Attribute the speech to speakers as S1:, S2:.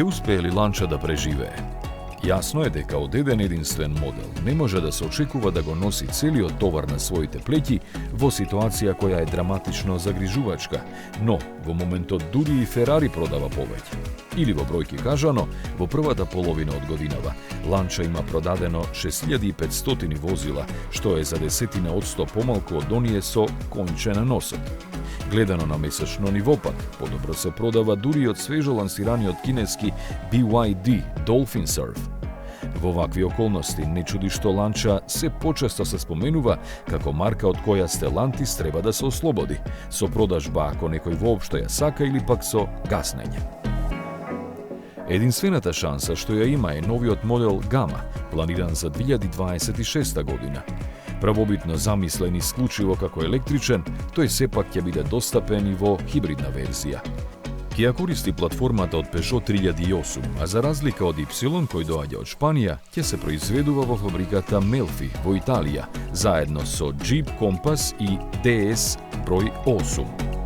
S1: Ќе успее ли Ланча да преживее? Јасно е дека од еден единствен модел не може да се очекува да го носи целиот товар на своите плеќи во ситуација која е драматично загрижувачка, но во моментот дури и Ферари продава повеќе. Или во бројки кажано, во првата половина од годинава, Ланча има продадено 6500 возила, што е за 10% помалку од оние со конче на носот. Гледано на месечно ниво пак, подобро се продава дури од свежо лансираниот кинески BYD Dolphin Surf. Во вакви околности не чуди што Ланча се почесто се споменува како марка од која Stellantis треба да се ослободи, со продажба ако некој воопшто ја сака или пак со гаснење. Единствената шанса што ја има е новиот модел Гама, планиран за 2026 година. Првобитно замислен исклучиво како електричен, тој сепак ќе биде достапен и во хибридна верзија. Ќе ја користи платформата од Peugeot 3008, а за разлика од Y кој доаѓа од Шпанија, ќе се произведува во фабриката Melfi во Италија, заедно со Jeep Compass и DS број 8.